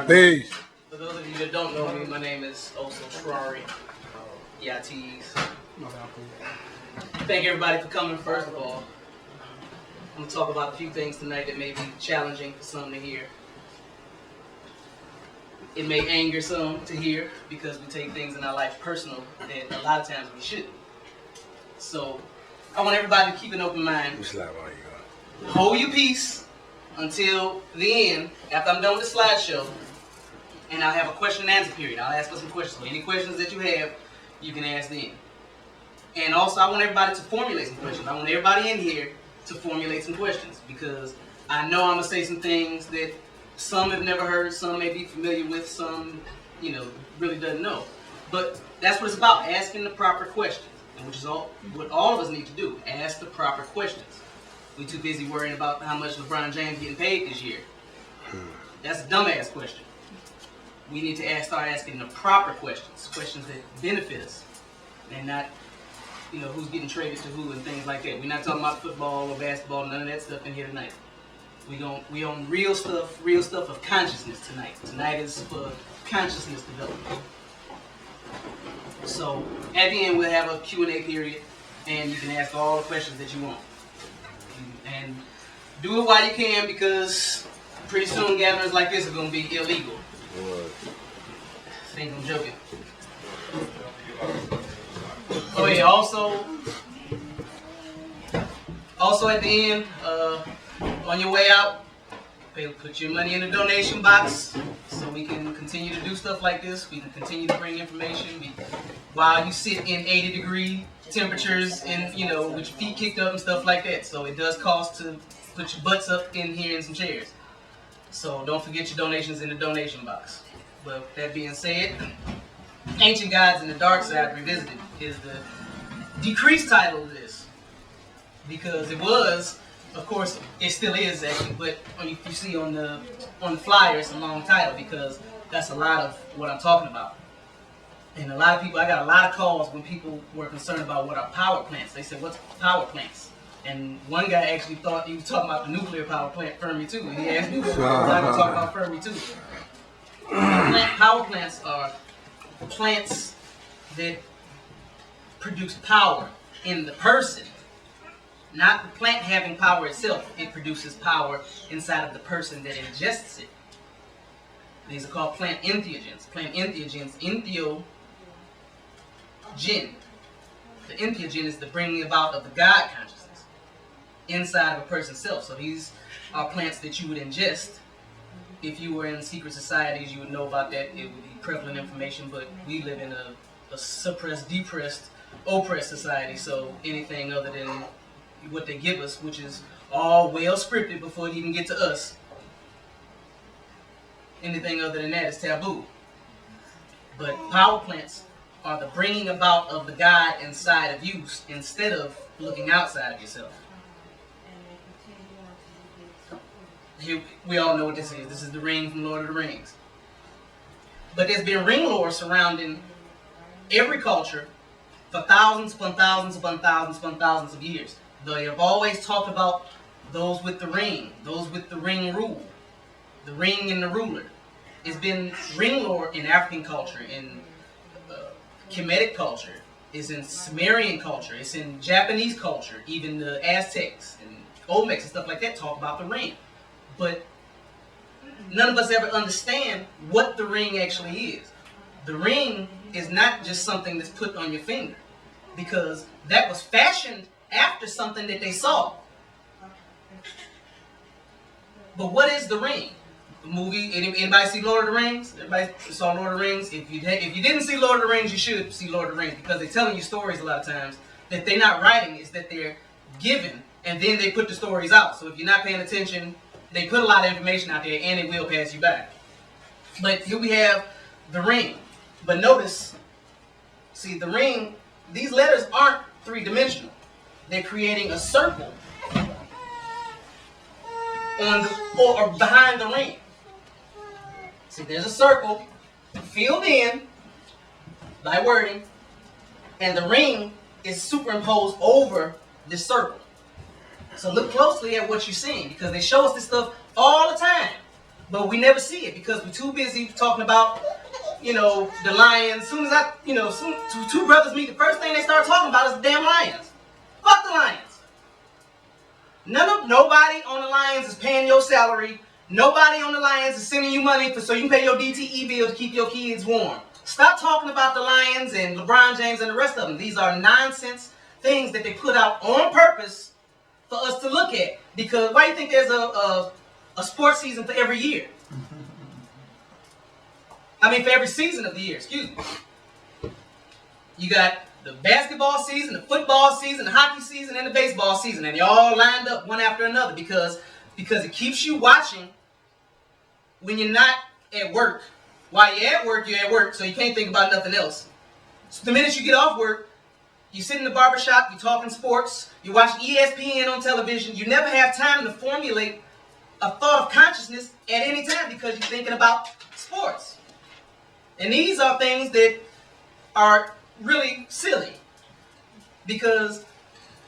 Peace. For those of you that don't know me, my name is Oso Trari. Yatis. Thank everybody for coming, first of all. I'm going to talk about a few things tonight that may be challenging for some to hear. It may anger some to hear because we take things in our life personal that a lot of times we shouldn't. So I want everybody to keep an open mind. Hold your peace until the end, after I'm done with the slideshow, and I'll have a question and answer period. I'll ask for some questions. So any questions that you have, you can ask then. And also, I want everybody to formulate some questions. I want everybody in here to formulate some questions because I know I'm going to say some things that some have never heard, some may be familiar with, some, really doesn't know. But that's what it's about, asking the proper questions, and which is what all of us need to do, ask the proper questions. We too busy worrying about how much LeBron James getting paid this year. That's a dumbass question. We need to start asking the proper questions, questions that benefit us, and not, who's getting traded to who and things like that. We're not talking about football or basketball, none of that stuff in here tonight. We on real stuff of consciousness tonight. Tonight is for consciousness development. So at the end we'll have a Q&A period, and you can ask all the questions that you want. And do it while you can, because pretty soon gatherings like this are going to be illegal. I think I'm joking. Oh yeah, also at the end, on your way out, put your money in the donation box so we can continue to do stuff like this. We can continue to bring information while you sit in 80-degree temperatures and, with your feet kicked up and stuff like that. So it does cost to put your butts up in here in some chairs. So don't forget your donations in the donation box. But that being said, Ancient Gods and the Dark Side Revisited is the decreased title of this. Because it was, of course, it still is actually, but you see on the flyer, it's a long title because that's a lot of what I'm talking about. And a lot of people, I got a lot of calls when people were concerned about what are power plants. They said, what's power plants? And one guy actually thought he was talking about the nuclear power plant, Fermi 2. And he asked me, was I going to talk about Fermi 2? Power plants are plants that produce power in the person. Not the plant having power itself. It produces power inside of the person that ingests it. These are called plant entheogens. Plant entheogens, entheogen. The entheogen is the bringing about of the God consciousness inside of a person's self. So these are plants that you would ingest. If you were in secret societies, you would know about that. It would be prevalent information, but we live in a suppressed, depressed, oppressed society. So anything other than what they give us, which is all well scripted before it even get to us, anything other than that is taboo. But power plants are the bringing about of the God inside of you instead of looking outside of yourself. Here, we all know what this is. This is the ring from Lord of the Rings. But there's been ring lore surrounding every culture for thousands upon thousands upon thousands upon thousands of years. They have always talked about those with the ring rule, the ring and the ruler. It's been ring lore in African culture, in Kemetic culture, it's in Sumerian culture, it's in Japanese culture, even the Aztecs and Olmecs and stuff like that talk about the ring. But none of us ever understand what the ring actually is. The ring is not just something that's put on your finger, because that was fashioned after something that they saw. But what is the ring? The movie, anybody see Lord of the Rings? Everybody saw Lord of the Rings? If you didn't see Lord of the Rings, you should see Lord of the Rings, because they're telling you stories a lot of times that they're not writing, is that they're given, and then they put the stories out. So if you're not paying attention, they put a lot of information out there, and it will pass you by. But here we have the ring. But notice, see, the ring, these letters aren't three-dimensional. They're creating a circle on or behind the ring. See, there's a circle filled in by wording, and the ring is superimposed over this circle. So look closely at what you're seeing, because they show us this stuff all the time. But we never see it because we're too busy talking about, the lions. As soon as two brothers meet, the first thing they start talking about is the damn lions. Fuck the lions. Nobody on the Lions is paying your salary. Nobody on the Lions is sending you money so you can pay your DTE bill to keep your kids warm. Stop talking about the Lions and LeBron James and the rest of them. These are nonsense things that they put out on purpose for us to look at. Because why do you think there's a sports season for every year? I mean, for every season of the year, excuse me. You got the basketball season, the football season, the hockey season, and the baseball season. And they're all lined up one after another because it keeps you watching when you're not at work. While you're at work, so you can't think about nothing else. So the minute you get off work, you sit in the barbershop, you're talking sports, you watch ESPN on television. You never have time to formulate a thought of consciousness at any time because you're thinking about sports. And these are things that are really silly. Because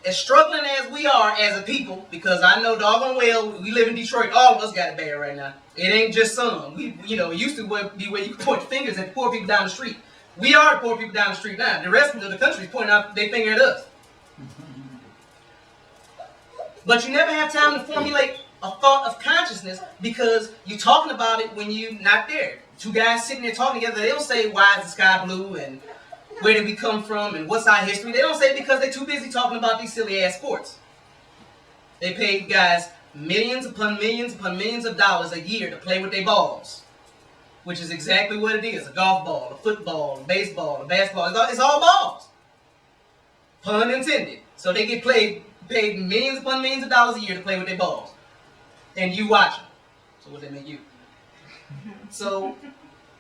as struggling as we are as a people, because I know doggone well, we live in Detroit, all of us got it bad right now. It ain't just some. It used to be where you could point fingers at poor people down the street. We are the poor people down the street now. The rest of the country is pointing out their finger at us. But you never have time to formulate a thought of consciousness because you're talking about it when you're not there. Two guys sitting there talking together, they don't say, why is the sky blue and where did we come from and what's our history? They don't say it because they're too busy talking about these silly ass sports. They pay guys millions upon millions upon millions of dollars a year to play with their balls, which is exactly what it is. A golf ball, a football, a baseball, a basketball. It's all balls. Pun intended. So they get paid millions upon millions of dollars a year to play with their balls. And you watch them. So what they make you? So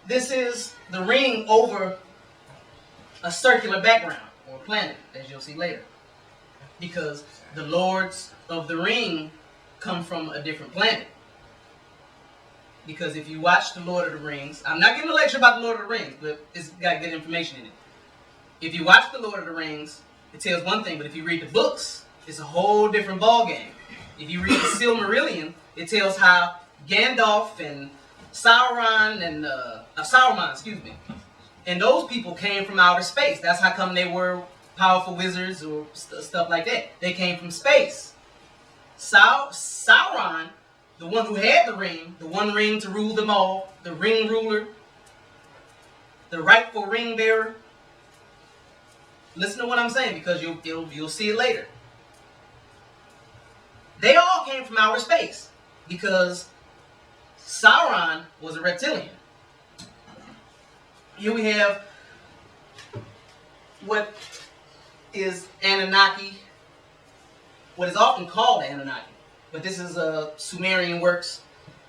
this is the ring over a circular background or planet, as you'll see later. Because the Lords of the Ring come from a different planet. Because if you watch The Lord of the Rings, I'm not giving a lecture about The Lord of the Rings, but it's got good information in it. If you watch The Lord of the Rings, it tells one thing, but if you read the books, it's a whole different ballgame. If you read the Silmarillion, it tells how Gandalf and Sauron and Saruman, and those people came from outer space. That's how come they were powerful wizards or stuff like that. They came from space. Sauron, the one who had the one ring to rule them all, the ring ruler, the rightful ring bearer. Listen to what I'm saying because you'll see it later. They all came from outer space because Sauron was a reptilian. Here we have what is Anunnaki, what is often called Anunnaki, but this is Sumerian works.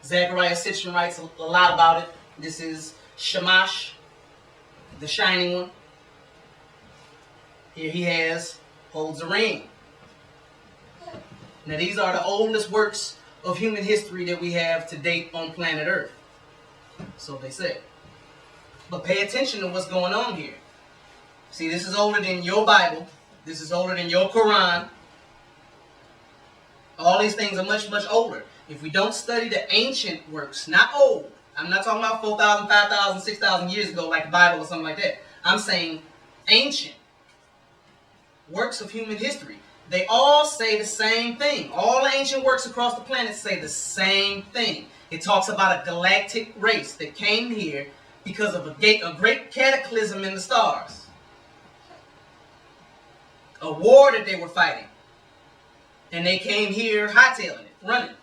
Zechariah Sitchin writes a lot about it. This is Shamash, the shining one. Here he holds a ring. Now these are the oldest works of human history that we have to date on planet Earth. So they say. But pay attention to what's going on here. See, this is older than your Bible. This is older than your Quran. All these things are much, much older. If we don't study the ancient works, not old. I'm not talking about 4,000, 5,000, 6,000 years ago like the Bible or something like that. I'm saying ancient works of human history. They all say the same thing. All ancient works across the planet say the same thing. It talks about a galactic race that came here because of a great cataclysm in the stars. A war that they were fighting. And they came here hightailing it, running.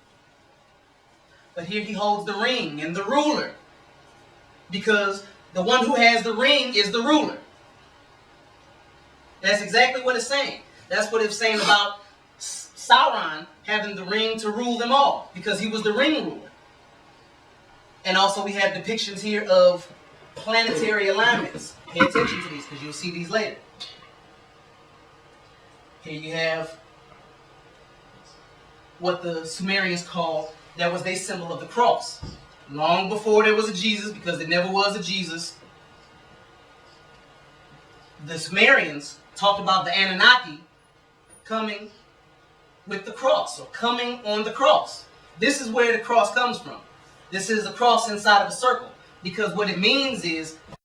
But here he holds the ring and the ruler. Because the one who has the ring is the ruler. That's exactly what it's saying. That's what it's saying about Sauron having the ring to rule them all. Because he was the ring ruler. And also we have depictions here of planetary alignments. Pay attention to these because you'll see these later. Here you have what the Sumerians called, that was their symbol of the cross. Long before there was a Jesus, because there never was a Jesus, the Sumerians talked about the Anunnaki coming with the cross, or coming on the cross. This is where the cross comes from. This is a cross inside of a circle, because what it means is